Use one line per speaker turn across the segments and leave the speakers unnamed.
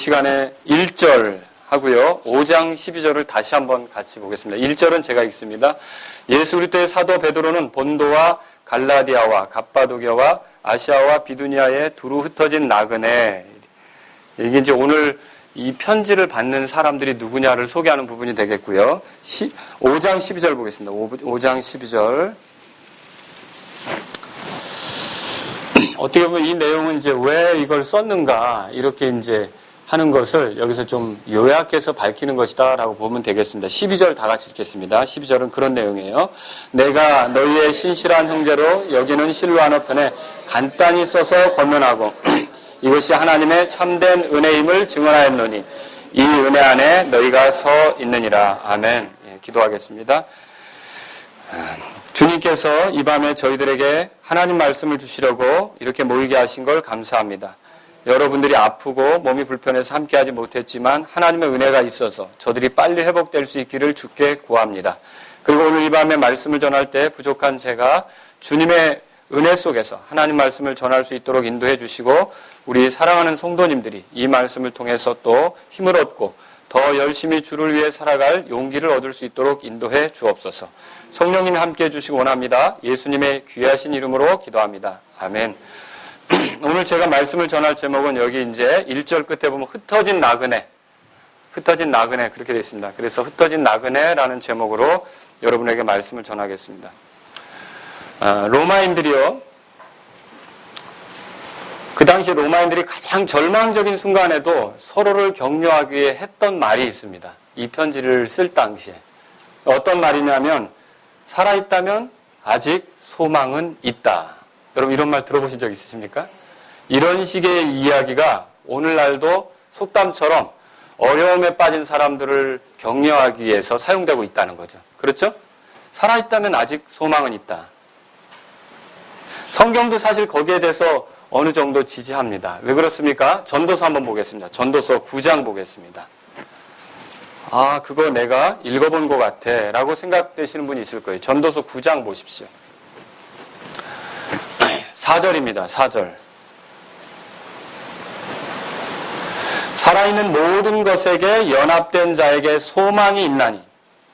시간에 1절 하고요. 5장 12절을 다시 한번 같이 보겠습니다. 1절은 제가 읽습니다. 예수 그리스도의 사도 베드로는 본도와 갈라디아와 갑바도기아와 아시아와 비두니아에 두루 흩어진 나그네. 이게 이제 오늘 이 편지를 받는 사람들이 누구냐를 소개하는 부분이 되겠고요. 5장 12절 보겠습니다. 5장 12절. 어떻게 보면 이 내용은 이제 왜 이걸 썼는가 이렇게 이제 하는 것을 여기서 좀 요약해서 밝히는 것이다 라고 보면 되겠습니다. 12절 다 같이 읽겠습니다. 12절은 그런 내용이에요. 내가 너희의 신실한 형제로 여기는 실로아너 편에 간단히 써서 권면하고 이것이 하나님의 참된 은혜임을 증언하였노니 이 은혜 안에 너희가 서 있느니라. 아멘. 예, 기도하겠습니다. 주님께서 이 밤에 저희들에게 하나님 말씀을 주시려고 이렇게 모이게 하신 걸 감사합니다. 여러분들이 아프고 몸이 불편해서 함께하지 못했지만 하나님의 은혜가 있어서 저들이 빨리 회복될 수 있기를 주께 구합니다. 그리고 오늘 이 밤에 말씀을 전할 때 부족한 제가 주님의 은혜 속에서 하나님 말씀을 전할 수 있도록 인도해 주시고 우리 사랑하는 성도님들이 이 말씀을 통해서 또 힘을 얻고 더 열심히 주를 위해 살아갈 용기를 얻을 수 있도록 인도해 주옵소서. 성령님이 함께해 주시기 원합니다. 예수님의 귀하신 이름으로 기도합니다. 아멘. 오늘 제가 말씀을 전할 제목은 여기 이제 1절 끝에 보면 흩어진 나그네 그렇게 되어 있습니다. 그래서 흩어진 나그네라는 제목으로 여러분에게 말씀을 전하겠습니다. 로마인들이요. 그 당시 로마인들이 가장 절망적인 순간에도 서로를 격려하기 위해 했던 말이 있습니다. 이 편지를 쓸 당시에. 어떤 말이냐면 살아있다면 아직 소망은 있다. 여러분 이런 말 들어보신 적 있으십니까? 이런 식의 이야기가 오늘날도 속담처럼 어려움에 빠진 사람들을 격려하기 위해서 사용되고 있다는 거죠. 그렇죠? 살아있다면 아직 소망은 있다. 성경도 사실 거기에 대해서 어느 정도 지지합니다. 왜 그렇습니까? 전도서 한번 보겠습니다. 전도서 9장 보겠습니다. 아, 그거 내가 읽어본 것 같아 라고 생각되시는 분이 있을 거예요. 전도서 9장 보십시오. 4절입니다. 4절. 살아있는 모든 것에게 연합된 자에게 소망이 있나니.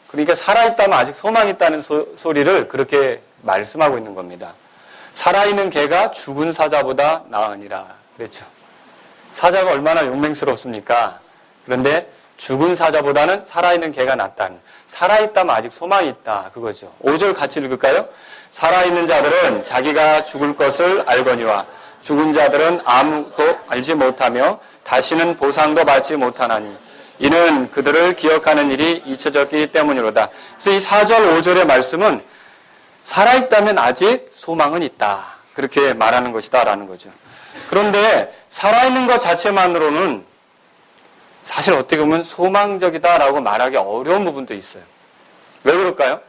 그러니까 살아있다면 아직 소망이 있다는 소리를 그렇게 말씀하고 있는 겁니다. 살아있는 개가 죽은 사자보다 나으니라. 그랬죠. 사자가 얼마나 용맹스럽습니까? 그런데 죽은 사자보다는 살아있는 개가 낫다는. 살아있다면 아직 소망이 있다. 그거죠. 5절 같이 읽을까요? 살아있는 자들은 자기가 죽을 것을 알거니와 죽은 자들은 아무것도 알지 못하며 다시는 보상도 받지 못하나니 이는 그들을 기억하는 일이 잊혀졌기 때문이로다. 그래서 이 4절 5절의 말씀은 살아있다면 아직 소망은 있다. 그렇게 말하는 것이다 라는 거죠. 그런데 살아있는 것 자체만으로는 사실 어떻게 보면 소망적이다라고 말하기 어려운 부분도 있어요. 왜 그럴까요?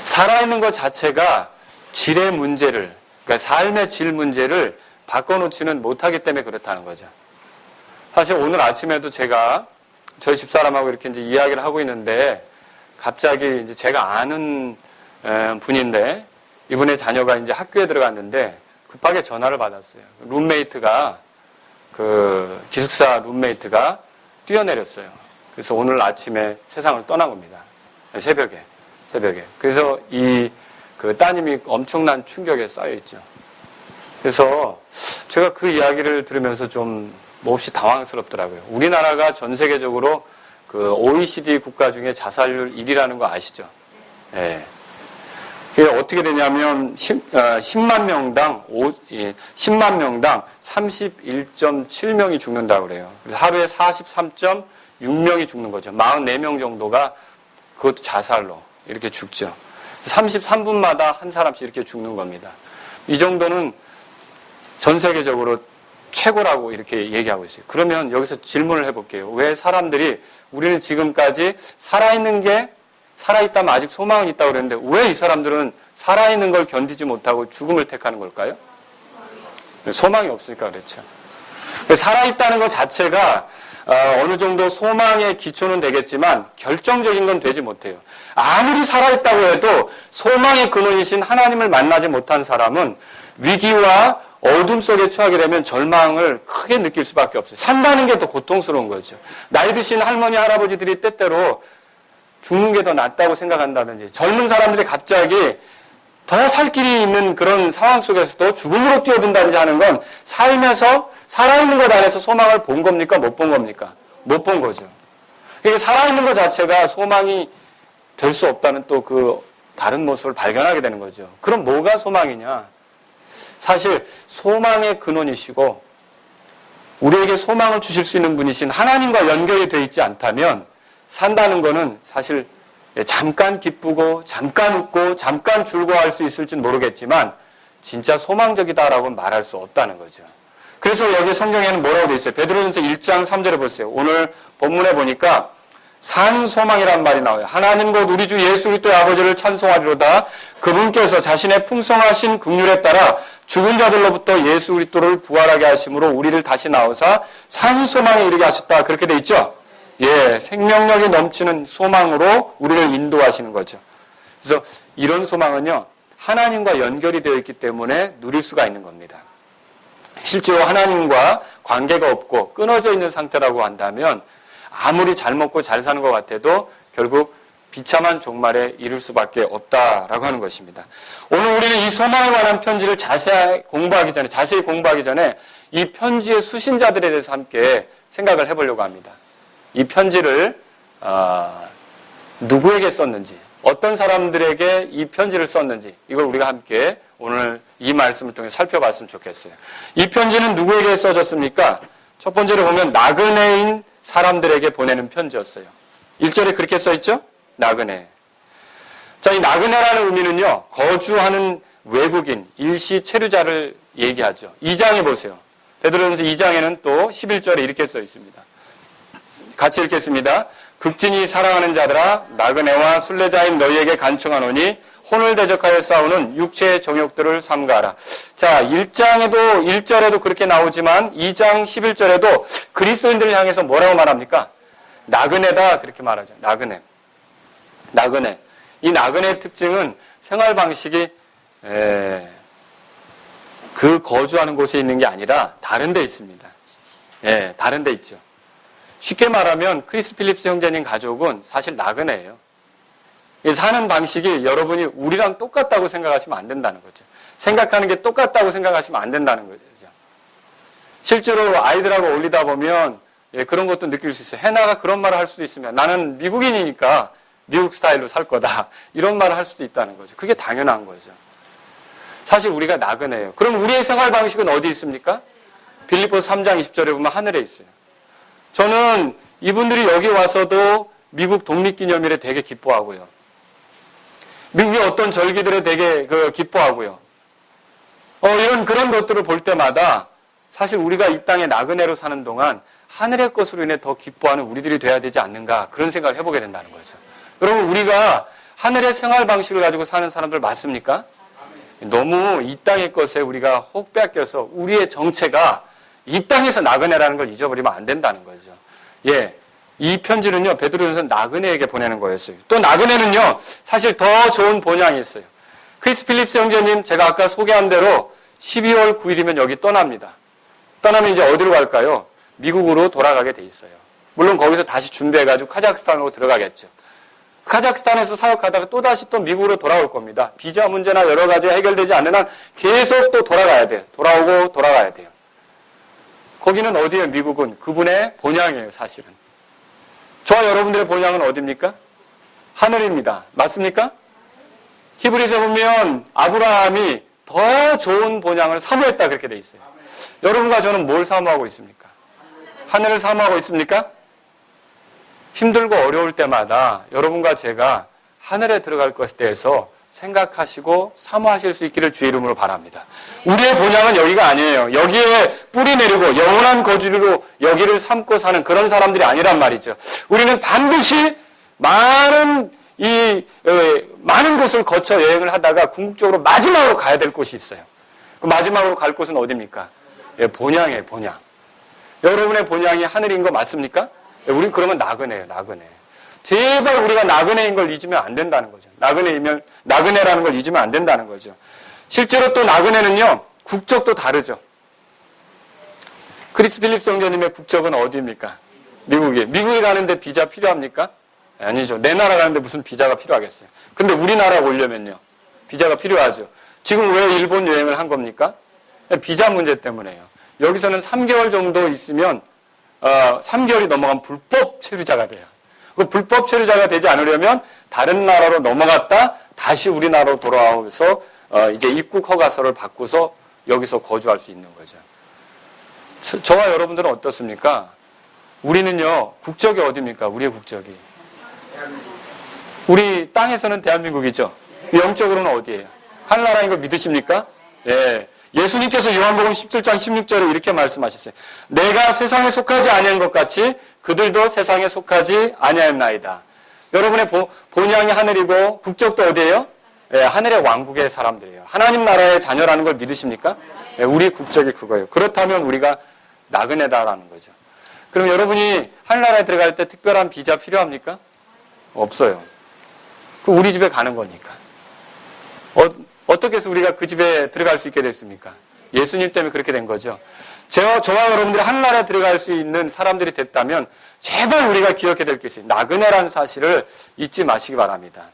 살아있는 것 자체가 질의 문제를, 그러니까 삶의 질 문제를 바꿔놓지는 못하기 때문에 그렇다는 거죠. 사실 오늘 아침에도 제가 저희 집사람하고 이렇게 이제 이야기를 하고 있는데 갑자기 이제 제가 아는 분인데 이분의 자녀가 이제 학교에 들어갔는데 급하게 전화를 받았어요. 룸메이트가 기숙사 룸메이트가 뛰어내렸어요. 그래서 오늘 아침에 세상을 떠난 겁니다. 새벽에. 그래서 그 따님이 엄청난 충격에 쌓여 있죠. 그래서 제가 그 이야기를 들으면서 좀 몹시 당황스럽더라고요. 우리나라가 전 세계적으로 그 OECD 국가 중에 자살률 1위라는 거 아시죠? 예. 그게 어떻게 되냐면 10만 명당 31.7명이 죽는다고 그래요. 그래서 하루에 43.6명이 죽는 거죠. 44명 정도가 그것도 자살로 이렇게 죽죠. 33분마다 한 사람씩 이렇게 죽는 겁니다. 이 정도는 전 세계적으로 최고라고 이렇게 얘기하고 있어요. 그러면 여기서 질문을 해볼게요. 왜 사람들이 우리는 지금까지 살아있다면 아직 소망은 있다고 그랬는데 왜 이 사람들은 살아있는 걸 견디지 못하고 죽음을 택하는 걸까요? 소망이 없으니까 그렇죠. 살아있다는 것 자체가 어느 정도 소망의 기초는 되겠지만 결정적인 건 되지 못해요. 아무리 살아있다고 해도 소망의 근원이신 하나님을 만나지 못한 사람은 위기와 어둠 속에 처하게 되면 절망을 크게 느낄 수밖에 없어요. 산다는 게 더 고통스러운 거죠. 나이 드신 할머니, 할아버지들이 때때로 죽는 게 더 낫다고 생각한다든지, 젊은 사람들이 갑자기 더 살 길이 있는 그런 상황 속에서도 죽음으로 뛰어든다든지 하는 건 삶에서 살아있는 것 안에서 소망을 본 겁니까? 못 본 겁니까? 못 본 거죠. 그러니까 살아있는 것 자체가 소망이 될 수 없다는 또 그 다른 모습을 발견하게 되는 거죠. 그럼 뭐가 소망이냐? 사실 소망의 근원이시고 우리에게 소망을 주실 수 있는 분이신 하나님과 연결이 되어 있지 않다면 산다는 거는 사실 잠깐 기쁘고 잠깐 웃고 잠깐 즐거워할 수 있을지는 모르겠지만 진짜 소망적이다라고 말할 수 없다는 거죠. 그래서 여기 성경에는 뭐라고 되어 있어요? 베드로전서 1장 3절에 보세요. 오늘 본문에 보니까 산 소망이란 말이 나와요. 하나님 곧 우리 주 예수 그리스도의 아버지를 찬송하리로다. 그분께서 자신의 풍성하신 긍휼에 따라 죽은 자들로부터 예수 그리스도를 부활하게 하심으로 우리를 다시 나오사 산 소망에 이르게 하셨다. 그렇게 되어 있죠? 예, 생명력이 넘치는 소망으로 우리를 인도하시는 거죠. 그래서 이런 소망은요, 하나님과 연결이 되어 있기 때문에 누릴 수가 있는 겁니다. 실제로 하나님과 관계가 없고 끊어져 있는 상태라고 한다면 아무리 잘 먹고 잘 사는 것 같아도 결국 비참한 종말에 이를 수밖에 없다라고 하는 것입니다. 오늘 우리는 이 소망에 관한 편지를 자세히 공부하기 전에 이 편지의 수신자들에 대해서 함께 생각을 해보려고 합니다. 이 편지를 누구에게 썼는지, 어떤 사람들에게 이 편지를 썼는지 이걸 우리가 함께 오늘 이 말씀을 통해 살펴봤으면 좋겠어요. 이 편지는 누구에게 써졌습니까? 첫 번째로 보면 나그네인 사람들에게 보내는 편지였어요. 1절에 그렇게 써있죠? 나그네. 자, 이 나그네라는 의미는요, 거주하는 외국인, 일시 체류자를 얘기하죠. 2장에 보세요. 베드로전서 2장에는 또 11절에 이렇게 써 있습니다. 같이 읽겠습니다. 극진히 사랑하는 자들아, 나그네와 순례자인 너희에게 간청하노니 혼을 대적하여 싸우는 육체의 정욕들을 삼가하라. 자, 1절에도 그렇게 나오지만 2장 11절에도 그리스도인들을 향해서 뭐라고 말합니까? 나그네다 그렇게 말하죠. 나그네. 이 나그네의 특징은 생활 방식이 그 거주하는 곳에 있는 게 아니라 다른 데 있습니다. 예, 다른 데 있죠. 쉽게 말하면 크리스 필립스 형제님 가족은 사실 나그네예요. 사는 방식이 여러분이 우리랑 똑같다고 생각하시면 안 된다는 거죠. 생각하는 게 똑같다고 생각하시면 안 된다는 거죠. 실제로 아이들하고 어울리다 보면 그런 것도 느낄 수 있어요. 해나가 그런 말을 할 수도 있습니다. 나는 미국인이니까 미국 스타일로 살 거다. 이런 말을 할 수도 있다는 거죠. 그게 당연한 거죠. 사실 우리가 나그네예요. 그럼 우리의 생활 방식은 어디 있습니까? 빌립보서 3장 20절에 보면 하늘에 있어요. 저는 이분들이 여기 와서도 미국 독립기념일에 되게 기뻐하고요. 미국의 어떤 절기들에 되게 기뻐하고요. 그런 것들을 볼 때마다 사실 우리가 이 땅에 나그네로 사는 동안 하늘의 것으로 인해 더 기뻐하는 우리들이 돼야 되지 않는가 그런 생각을 해보게 된다는 거죠. 여러분 우리가 하늘의 생활 방식을 가지고 사는 사람들 맞습니까? 너무 이 땅의 것에 우리가 혹 뺏겨서 우리의 정체가 이 땅에서 나그네라는 걸 잊어버리면 안 된다는 거죠. 예. 이 편지는요, 베드로전서 나그네에게 보내는 거였어요. 또 나그네는요, 사실 더 좋은 본향이 있어요. 크리스 필립스 형제님, 제가 아까 소개한 대로 12월 9일이면 여기 떠납니다. 떠나면 이제 어디로 갈까요? 미국으로 돌아가게 돼 있어요. 물론 거기서 다시 준비해가지고 카자흐스탄으로 들어가겠죠. 카자흐스탄에서 사역하다가 또다시 또 미국으로 돌아올 겁니다. 비자 문제나 여러 가지 해결되지 않는 한 계속 또 돌아가야 돼요. 돌아오고 돌아가야 돼요. 거기는 어디예요? 미국은 그분의 본향이에요, 사실은. 저와 여러분들의 본향은 어디입니까? 하늘입니다. 맞습니까? 히브리서 보면 아브라함이 더 좋은 본향을 사모했다 그렇게 돼 있어요. 여러분과 저는 뭘 사모하고 있습니까? 하늘을 사모하고 있습니까? 힘들고 어려울 때마다 여러분과 제가 하늘에 들어갈 것에 대해서 생각하시고 사모하실 수 있기를 주의 이름으로 바랍니다. 우리의 본향은 여기가 아니에요. 여기에 뿌리 내리고 영원한 거주로 여기를 삼고 사는 그런 사람들이 아니란 말이죠. 우리는 반드시 많은 곳을 거쳐 여행을 하다가 궁극적으로 마지막으로 가야 될 곳이 있어요. 그 마지막으로 갈 곳은 어디입니까? 예, 본향이에요, 본향. 여러분의 본향이 하늘인 거 맞습니까? 예, 우린 그러면 나그네예요, 나그네. 제발 우리가 나그네인 걸 잊으면 안 된다는 거죠. 나그네라는 걸 잊으면 안 된다는 거죠. 실제로 또 나그네는요, 국적도 다르죠. 크리스 필립 성전님의 국적은 어디입니까? 미국에. 미국에 가는데 비자 필요합니까? 아니죠. 내 나라 가는데 무슨 비자가 필요하겠어요. 근데 우리나라 오려면요. 비자가 필요하죠. 지금 왜 일본 여행을 한 겁니까? 비자 문제 때문에요. 여기서는 3개월 정도 있으면 3개월이 넘어가면 불법 체류자가 돼요. 그 불법 체류자가 되지 않으려면 다른 나라로 넘어갔다 다시 우리나라로 돌아와서 이제 입국 허가서를 받고서 여기서 거주할 수 있는 거죠. 저와 여러분들은 어떻습니까? 우리는요, 국적이 어디입니까? 우리의 국적이. 우리 땅에서는 대한민국이죠. 영적으로는 어디예요? 하늘나라인 걸 믿으십니까? 예. 예수님께서 요한복음 17장 16절에 이렇게 말씀하셨어요. 내가 세상에 속하지 아니한 것 같이 그들도 세상에 속하지 아니하였나이다. 여러분의 본향이 하늘이고 국적도 어디예요? 예, 하늘의 왕국의 사람들이에요. 하나님 나라의 자녀라는 걸 믿으십니까? 예, 우리 국적이 그거예요. 그렇다면 우리가 나그네다라는 거죠. 그럼 여러분이 하늘나라에 들어갈 때 특별한 비자 필요합니까? 없어요. 그 우리 집에 가는 거니까. 어떻게 해서 우리가 그 집에 들어갈 수 있게 됐습니까? 예수님 때문에 그렇게 된 거죠. 저와 여러분들이 하늘나라에 들어갈 수 있는 사람들이 됐다면 제발 우리가 기억해야 될 게 있어요. 나그네라는 사실을 잊지 마시기 바랍니다.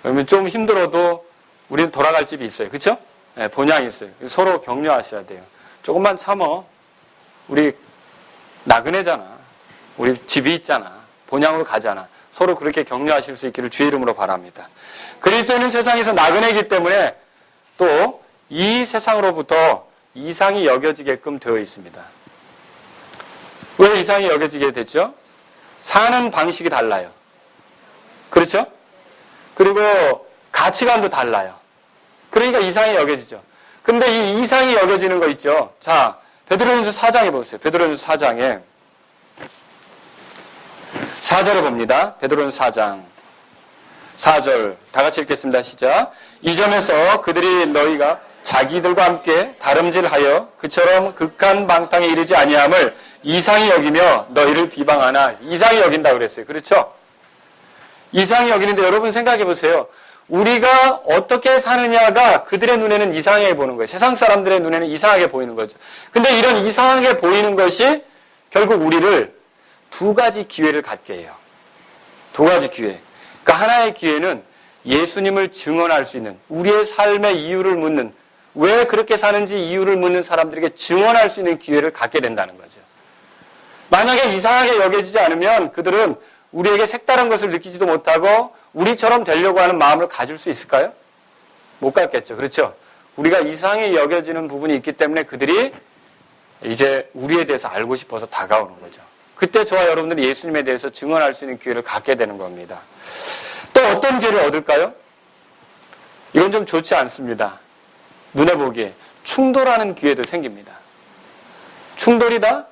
그러면 좀 힘들어도 우리는 돌아갈 집이 있어요. 그렇죠? 네, 본향이 있어요. 서로 격려하셔야 돼요. 조금만 참어. 우리 나그네잖아. 우리 집이 있잖아. 본향으로 가잖아. 서로 그렇게 격려하실 수 있기를 주의 이름으로 바랍니다. 그리스도인은 세상에서 나그네이기 때문에 또 이 세상으로부터 이상이 여겨지게끔 되어 있습니다. 왜 이상이 여겨지게 됐죠? 사는 방식이 달라요. 그렇죠? 그리고 가치관도 달라요. 그러니까 이상이 여겨지죠. 근데 이 이상이 여겨지는 거 있죠. 자, 베드로전서 4장에 보세요. 베드로전서 4장에 4절에 봅니다. 베드로전서 4장 4절 다 같이 읽겠습니다. 시작. 이 점에서 그들이 너희가 자기들과 함께 다름질하여 그처럼 극한 방탕에 이르지 아니함을 이상히 여기며 너희를 비방하나. 이상히 여긴다 그랬어요. 그렇죠? 이상히 여기는데 여러분 생각해 보세요. 우리가 어떻게 사느냐가 그들의 눈에는 이상하게 보이는 거예요. 세상 사람들의 눈에는 이상하게 보이는 거죠. 근데 이런 이상하게 보이는 것이 결국 우리를 두 가지 기회를 갖게 해요. 두 가지 기회. 그러니까 하나의 기회는 예수님을 증언할 수 있는, 우리의 삶의 이유를 묻는, 왜 그렇게 사는지 이유를 묻는 사람들에게 증언할 수 있는 기회를 갖게 된다는 거죠. 만약에 이상하게 여겨지지 않으면 그들은 우리에게 색다른 것을 느끼지도 못하고 우리처럼 되려고 하는 마음을 가질 수 있을까요? 못 갖겠죠. 그렇죠? 우리가 이상하게 여겨지는 부분이 있기 때문에 그들이 이제 우리에 대해서 알고 싶어서 다가오는 거죠. 그때 저와 여러분들이 예수님에 대해서 증언할 수 있는 기회를 갖게 되는 겁니다. 또 어떤 기회를 얻을까요? 이건 좀 좋지 않습니다. 눈에 보기에 충돌하는 기회도 생깁니다. 충돌이다?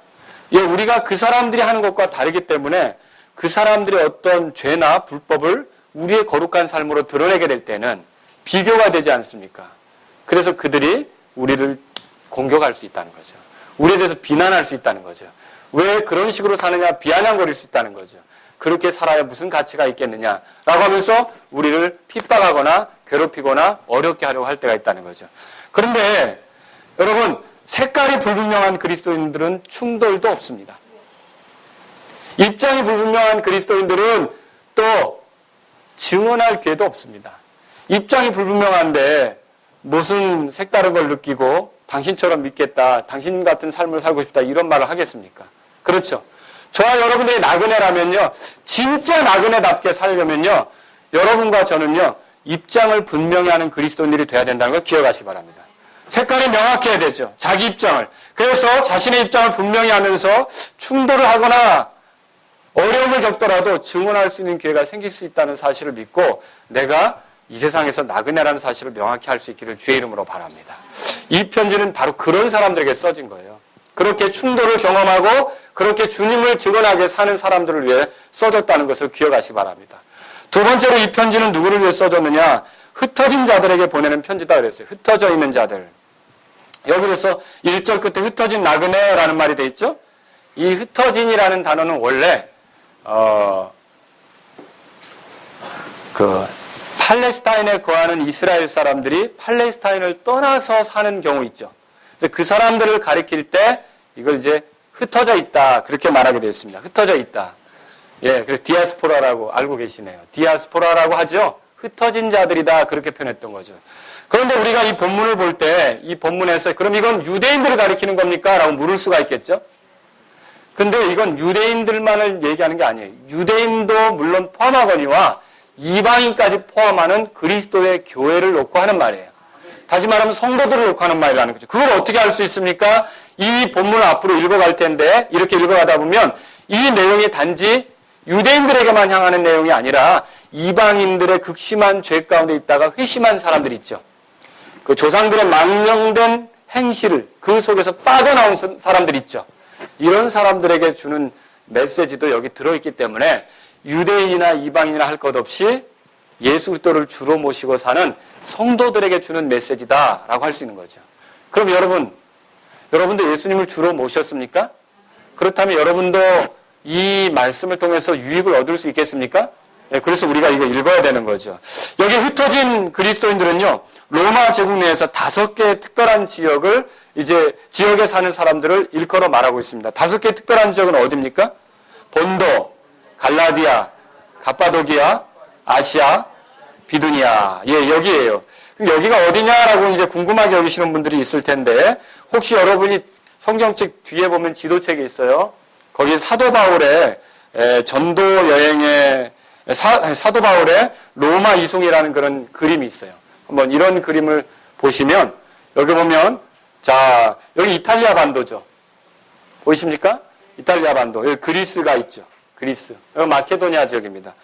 예, 우리가 그 사람들이 하는 것과 다르기 때문에 그 사람들의 어떤 죄나 불법을 우리의 거룩한 삶으로 드러내게 될 때는 비교가 되지 않습니까? 그래서 그들이 우리를 공격할 수 있다는 거죠. 우리에 대해서 비난할 수 있다는 거죠. 왜 그런 식으로 사느냐 비아냥거릴 수 있다는 거죠. 그렇게 살아야 무슨 가치가 있겠느냐라고 하면서 우리를 핍박하거나 괴롭히거나 어렵게 하려고 할 때가 있다는 거죠. 그런데 여러분 색깔이 불분명한 그리스도인들은 충돌도 없습니다. 입장이 불분명한 그리스도인들은 또 증언할 기회도 없습니다. 입장이 불분명한데 무슨 색다른 걸 느끼고 당신처럼 믿겠다, 당신 같은 삶을 살고 싶다 이런 말을 하겠습니까? 그렇죠. 저와 여러분들이 나그네라면요, 진짜 나그네답게 살려면요, 여러분과 저는요, 입장을 분명히 하는 그리스도인들이 돼야 된다는 걸 기억하시기 바랍니다. 색깔이 명확해야 되죠. 자기 입장을. 그래서 자신의 입장을 분명히 하면서 충돌을 하거나 어려움을 겪더라도 증언할 수 있는 기회가 생길 수 있다는 사실을 믿고 내가 이 세상에서 나그네라는 사실을 명확히 할 수 있기를 주의 이름으로 바랍니다. 이 편지는 바로 그런 사람들에게 써진 거예요. 그렇게 충돌을 경험하고 그렇게 주님을 증언하게 사는 사람들을 위해 써졌다는 것을 기억하시기 바랍니다. 두 번째로 이 편지는 누구를 위해 써졌느냐? 흩어진 자들에게 보내는 편지다 그랬어요. 흩어져 있는 자들. 여기서 1절 끝에 흩어진 나그네라는 말이 돼 있죠? 이 흩어진이라는 단어는 원래 팔레스타인에 거하는 이스라엘 사람들이 팔레스타인을 떠나서 사는 경우 있죠. 그래서 그 사람들을 가리킬 때 이걸 이제 흩어져 있다 그렇게 말하게 되었습니다. 흩어져 있다. 예, 그래서 디아스포라라고 알고 계시네요. 디아스포라라고 하죠. 흩어진 자들이다 그렇게 표현했던 거죠. 그런데 우리가 이 본문을 볼 때 이 본문에서 그럼 이건 유대인들을 가리키는 겁니까? 라고 물을 수가 있겠죠. 근데 이건 유대인들만을 얘기하는 게 아니에요. 유대인도 물론 포함하거니와 이방인까지 포함하는 그리스도의 교회를 놓고 하는 말이에요. 다시 말하면 성도들을 놓고 하는 말이라는 거죠. 그걸 어떻게 알 수 있습니까? 이 본문을 앞으로 읽어갈 텐데 이렇게 읽어가다 보면 이 내용이 단지 유대인들에게만 향하는 내용이 아니라 이방인들의 극심한 죄 가운데 있다가 회심한 사람들 있죠. 그 조상들의 망령된 행실을 그 속에서 빠져나온 사람들 있죠. 이런 사람들에게 주는 메시지도 여기 들어있기 때문에 유대인이나 이방인이나 할 것 없이 예수 그리스도를 주로 모시고 사는 성도들에게 주는 메시지다라고 할 수 있는 거죠. 그럼 여러분도 예수님을 주로 모셨습니까? 그렇다면 여러분도 이 말씀을 통해서 유익을 얻을 수 있겠습니까? 네, 그래서 우리가 이거 읽어야 되는 거죠. 여기 흩어진 그리스도인들은요, 로마 제국 내에서 5개의 특별한 지역을 이제 지역에 사는 사람들을 일컬어 말하고 있습니다. 5개의 특별한 지역은 어디입니까? 본도, 갈라디아, 갑바도기아, 아시아, 비두니아. 예, 여기에요. 그럼 여기가 어디냐라고 이제 궁금하게 여기시는 분들이 있을 텐데, 혹시 여러분이 성경책 뒤에 보면 지도책이 있어요. 거기 사도 바울의 전도 여행의 사도 바울의 로마 이송이라는 그런 그림이 있어요. 한번 이런 그림을 보시면 여기 보면 자 여기 이탈리아 반도죠. 보이십니까? 이탈리아 반도. 여기 그리스가 있죠. 그리스. 여기 마케도니아 지역입니다.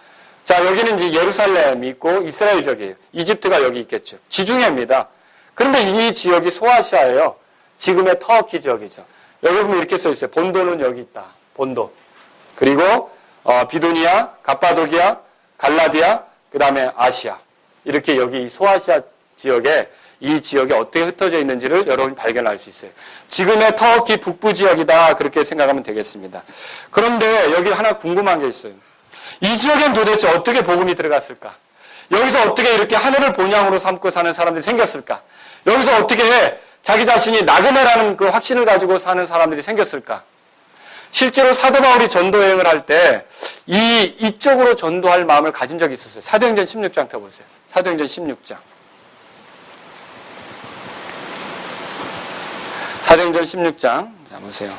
자 여기는 이제 예루살렘이 있고 이스라엘 지역이에요. 이집트가 여기 있겠죠. 지중해입니다. 그런데 이 지역이 소아시아예요. 지금의 터키 지역이죠. 여기 보면 이렇게 써 있어요. 본도는 여기 있다. 본도. 그리고 비두니아, 갑바도기아, 갈라디아, 그 다음에 아시아. 이렇게 여기 소아시아 지역에 이 지역이 어떻게 흩어져 있는지를 여러분이 발견할 수 있어요. 지금의 터키 북부 지역이다. 그렇게 생각하면 되겠습니다. 그런데 여기 하나 궁금한 게 있어요. 이 지역엔 도대체 어떻게 복음이 들어갔을까? 여기서 어떻게 이렇게 하늘을 본향으로 삼고 사는 사람들이 생겼을까? 여기서 어떻게 자기 자신이 나그네라는 그 확신을 가지고 사는 사람들이 생겼을까? 실제로 사도 바울이 전도 여행을 할 때 이쪽으로 전도할 마음을 가진 적이 있었어요. 사도행전 16장 펴보세요. 사도행전 16장. 사도행전 16장. 자, 보세요.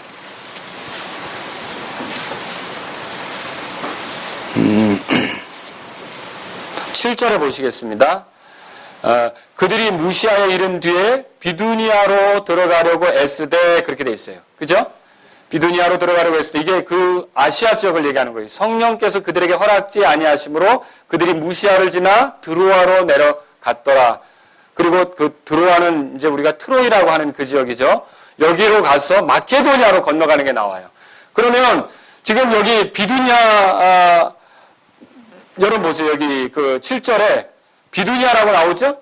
7절에 보시겠습니다. 그들이 무시아에 이른 뒤에 비두니아로 들어가려고 애쓰되 그렇게 돼 있어요. 그죠? 비두니아로 들어가려고 했을 때 이게 그 아시아 지역을 얘기하는 거예요. 성령께서 그들에게 허락지 아니하심으로 그들이 무시아를 지나 드로아로 내려갔더라. 그리고 그 드로아는 이제 우리가 트로이라고 하는 그 지역이죠. 여기로 가서 마케도니아로 건너가는 게 나와요. 그러면 지금 여기 비두니아 여러분 보세요. 여기 그 7절에 비두니아라고 나오죠?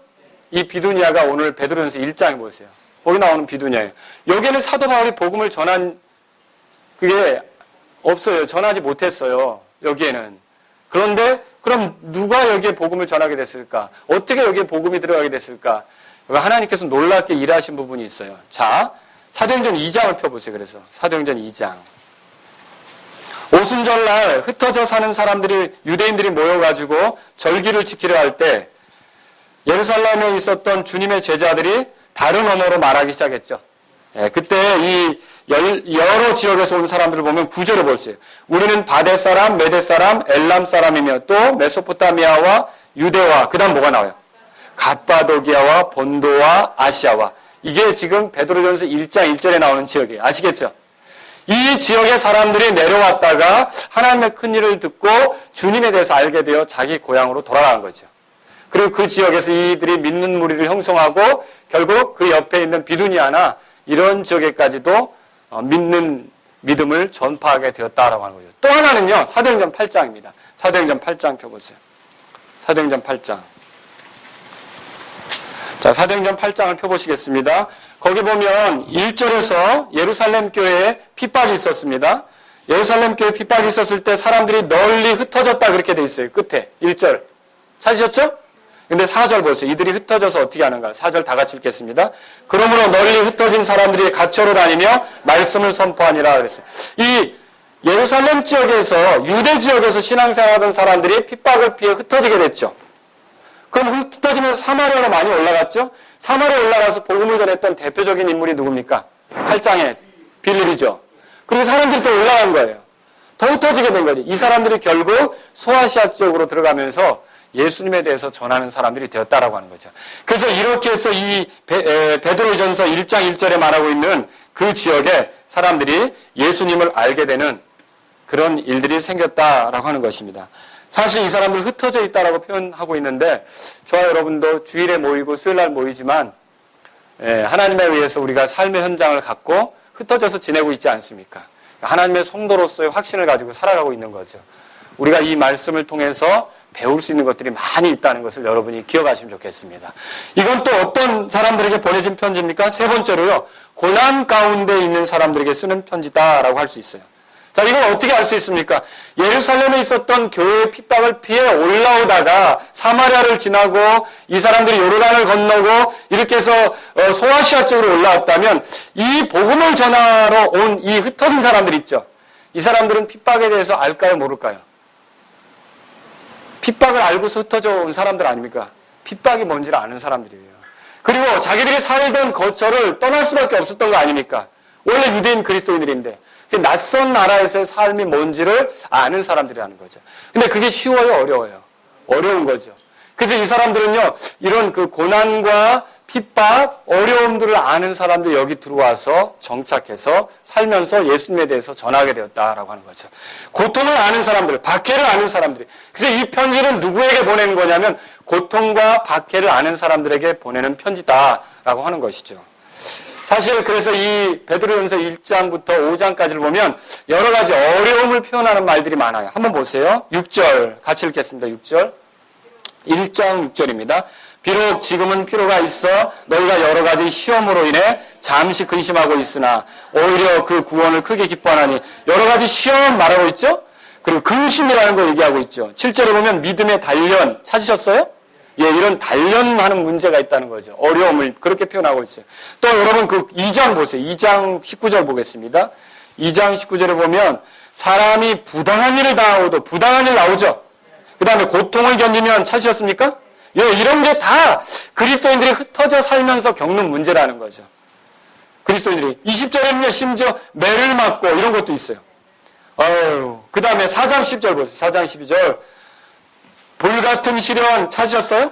이 비두니아가 오늘 베드로전서 1장에 보세요. 거기 나오는 비두니아예요. 여기는 사도 바울이 복음을 전한 그게 없어요. 전하지 못했어요. 여기에는. 그런데 그럼 누가 여기에 복음을 전하게 됐을까? 어떻게 여기에 복음이 들어가게 됐을까? 하나님께서 놀랍게 일하신 부분이 있어요. 자, 사도행전 2장을 펴보세요. 그래서 사도행전 2장. 오순절날 흩어져 사는 사람들이 유대인들이 모여가지고 절기를 지키려 할 때 예루살렘에 있었던 주님의 제자들이 다른 언어로 말하기 시작했죠. 예, 그때 이 여러 지역에서 온 사람들을 보면 구절을 보세요. 우리는 바데 사람, 메데 사람, 엘람 사람이며 또 메소포타미아와 유대와 그 다음 뭐가 나와요? 갑바도기아와 본도와 아시아와. 이게 지금 베드로전서 1장 1절에 나오는 지역이에요. 아시겠죠? 이 지역의 사람들이 내려왔다가 하나님의 큰 일을 듣고 주님에 대해서 알게 되어 자기 고향으로 돌아간 거죠. 그리고 그 지역에서 이들이 믿는 무리를 형성하고 결국 그 옆에 있는 비두니아나 이런 지역에까지도 믿는 믿음을 전파하게 되었다라고 하는 거죠. 또 하나는요. 사도행전 8장입니다. 사도행전 8장 펴보세요. 사도행전 8장. 자, 사도행전 8장을 펴보시겠습니다. 거기 보면 1절에서 예루살렘 교회에 핍박이 있었습니다. 예루살렘 교회에 핍박이 있었을 때 사람들이 널리 흩어졌다 그렇게 돼 있어요. 끝에 1절. 찾으셨죠? 근데 4절 보세요. 이들이 흩어져서 어떻게 하는가. 4절 다 같이 읽겠습니다. 그러므로 널리 흩어진 사람들이 갇혀로 다니며 말씀을 선포하니라 그랬어요. 이 예루살렘 지역에서, 유대 지역에서 신앙생활하던 사람들이 핍박을 피해 흩어지게 됐죠. 그럼 흩어지면서 사마리아로 많이 올라갔죠. 사마리아 올라가서 복음을 전했던 대표적인 인물이 누굽니까? 8장에 빌립이죠. 그리고 사람들이 또 올라간 거예요. 더 흩어지게 된 거죠. 이 사람들이 결국 소아시아 쪽으로 들어가면서 예수님에 대해서 전하는 사람들이 되었다라고 하는 거죠. 그래서 이렇게 해서 이 베드로전서 1장 1절에 말하고 있는 그 지역에 사람들이 예수님을 알게 되는 그런 일들이 생겼다라고 하는 것입니다. 사실 이 사람들 흩어져 있다라고 표현하고 있는데 저와 여러분도 주일에 모이고 수요일날 모이지만 하나님에 의해서 우리가 삶의 현장을 갖고 흩어져서 지내고 있지 않습니까? 하나님의 성도로서의 확신을 가지고 살아가고 있는 거죠. 우리가 이 말씀을 통해서 배울 수 있는 것들이 많이 있다는 것을 여러분이 기억하시면 좋겠습니다. 이건 또 어떤 사람들에게 보내진 편지입니까? 세 번째로요. 고난 가운데 있는 사람들에게 쓰는 편지다라고 할 수 있어요. 자, 이걸 어떻게 알 수 있습니까? 예루살렘에 있었던 교회의 핍박을 피해 올라오다가 사마리아를 지나고 이 사람들이 요르단을 건너고 이렇게 해서 소아시아 쪽으로 올라왔다면 이 복음을 전하러 온 이 흩어진 사람들 있죠. 이 사람들은 핍박에 대해서 알까요? 모를까요? 핍박을 알고서 흩어져 온 사람들 아닙니까? 핍박이 뭔지를 아는 사람들이에요. 그리고 자기들이 살던 거처를 떠날 수밖에 없었던 거 아닙니까? 원래 유대인 그리스도인들인데 낯선 나라에서의 삶이 뭔지를 아는 사람들이라는 거죠. 근데 그게 쉬워요? 어려워요? 어려운 거죠. 그래서 이 사람들은요, 이런 그 고난과 핍박, 어려움들을 아는 사람들이 여기 들어와서 정착해서 살면서 예수님에 대해서 전하게 되었다라고 하는 거죠. 고통을 아는 사람들, 박해를 아는 사람들이. 그래서 이 편지는 누구에게 보내는 거냐면 고통과 박해를 아는 사람들에게 보내는 편지다라고 하는 것이죠. 사실 그래서 이 베드로전서 1장부터 5장까지를 보면 여러 가지 어려움을 표현하는 말들이 많아요. 한번 보세요. 6절 같이 읽겠습니다. 6절. 1장 6절입니다. 비록 지금은 필요가 있어 너희가 여러 가지 시험으로 인해 잠시 근심하고 있으나 오히려 그 구원을 크게 기뻐하나니 여러 가지 시험 말하고 있죠. 그리고 근심이라는 거 얘기하고 있죠. 7절에 보면 믿음의 단련 찾으셨어요? 예, 이런 단련하는 문제가 있다는 거죠. 어려움을 그렇게 표현하고 있어요. 또 여러분 그 2장 보세요. 2장 19절 보겠습니다. 2장 19절에 보면 사람이 부당한 일을 당하고도 부당한 일 나오죠. 그 다음에 고통을 견디면 찾으셨습니까? 예, 이런 게 다 그리스도인들이 흩어져 살면서 겪는 문제라는 거죠. 그리스도인들이 20절에는요 심지어 매를 맞고 이런 것도 있어요. 그 다음에 4장 10절 보세요. 4장 12절 불같은 시련 찾으셨어요?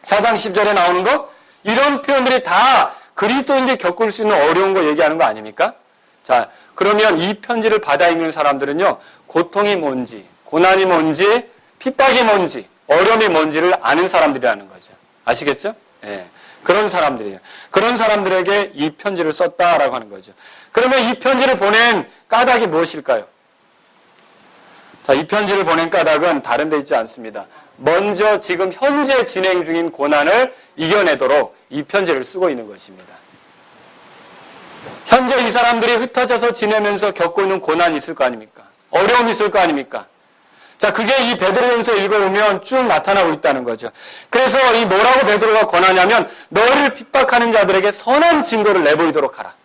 4장 10절에 나오는 거? 이런 표현들이 다 그리스도인들이 겪을 수 있는 어려운 거 얘기하는 거 아닙니까? 자, 그러면 이 편지를 받아 읽는 사람들은요, 고통이 뭔지, 고난이 뭔지, 핍박이 뭔지, 어려움이 뭔지를 아는 사람들이라는 거죠. 아시겠죠? 예. 그런 사람들이에요. 그런 사람들에게 이 편지를 썼다라고 하는 거죠. 그러면 이 편지를 보낸 까닭이 무엇일까요? 자, 이 편지를 보낸 까닭은 다른 데 있지 않습니다. 먼저 지금 현재 진행 중인 고난을 이겨내도록 이 편지를 쓰고 있는 것입니다. 현재 이 사람들이 흩어져서 지내면서 겪고 있는 고난이 있을 거 아닙니까? 어려움이 있을 거 아닙니까? 자, 그게 이 베드로전서 읽어보면 쭉 나타나고 있다는 거죠. 그래서 이 뭐라고 베드로가 권하냐면 너를 핍박하는 자들에게 선한 증거를 내보이도록 하라.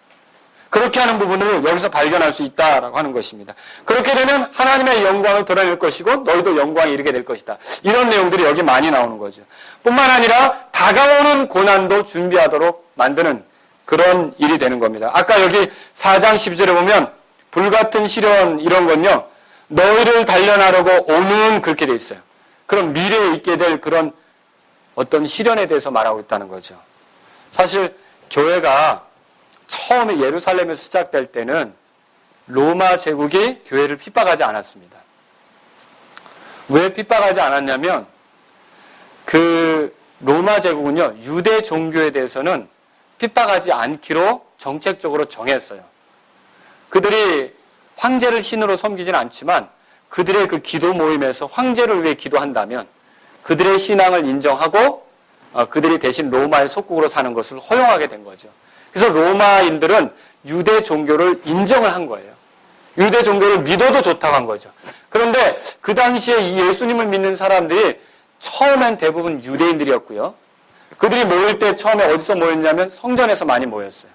그렇게 하는 부분을 여기서 발견할 수 있다라고 하는 것입니다. 그렇게 되면 하나님의 영광을 드러낼 것이고 너희도 영광에 이르게 될 것이다. 이런 내용들이 여기 많이 나오는 거죠. 뿐만 아니라 다가오는 고난도 준비하도록 만드는 그런 일이 되는 겁니다. 아까 여기 4장 12절에 보면 불같은 시련 이런 건요. 너희를 단련하려고 오는 그렇게 돼 있어요. 그럼 미래에 있게 될 그런 어떤 시련에 대해서 말하고 있다는 거죠. 사실 교회가 처음에 예루살렘에서 시작될 때는 로마 제국이 교회를 핍박하지 않았습니다. 왜 핍박하지 않았냐면 그 로마 제국은요. 유대 종교에 대해서는 핍박하지 않기로 정책적으로 정했어요. 그들이 황제를 신으로 섬기지는 않지만 그들의 그 기도 모임에서 황제를 위해 기도한다면 그들의 신앙을 인정하고 그들이 대신 로마의 속국으로 사는 것을 허용하게 된 거죠. 그래서 로마인들은 유대 종교를 인정을 한 거예요. 유대 종교를 믿어도 좋다고 한 거죠. 그런데 그 당시에 이 예수님을 믿는 사람들이 처음엔 대부분 유대인들이었고요. 그들이 모일 때 처음에 어디서 모였냐면 성전에서 많이 모였어요.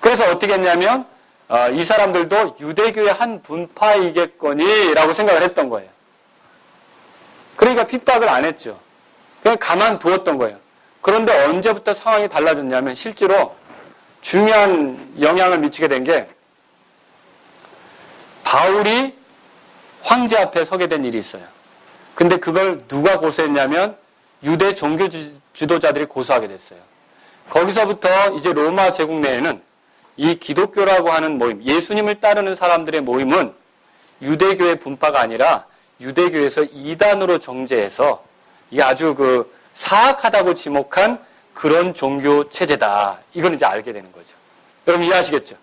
그래서 어떻게 했냐면 이 사람들도 유대교의 한 분파이겠거니라고 생각을 했던 거예요. 그러니까 핍박을 안 했죠. 그냥 가만두었던 거예요. 그런데 언제부터 상황이 달라졌냐면 실제로 중요한 영향을 미치게 된 게 바울이 황제 앞에 서게 된 일이 있어요. 근데 그걸 누가 고소했냐면 유대 종교 지도자들이 고소하게 됐어요. 거기서부터 이제 로마 제국 내에는 이 기독교라고 하는 모임, 예수님을 따르는 사람들의 모임은 유대교의 분파가 아니라 유대교에서 이단으로 정죄해서 이게 아주 사악하다고 지목한 그런 종교 체제다. 이걸 이제 알게 되는 거죠. 여러분 이해하시겠죠?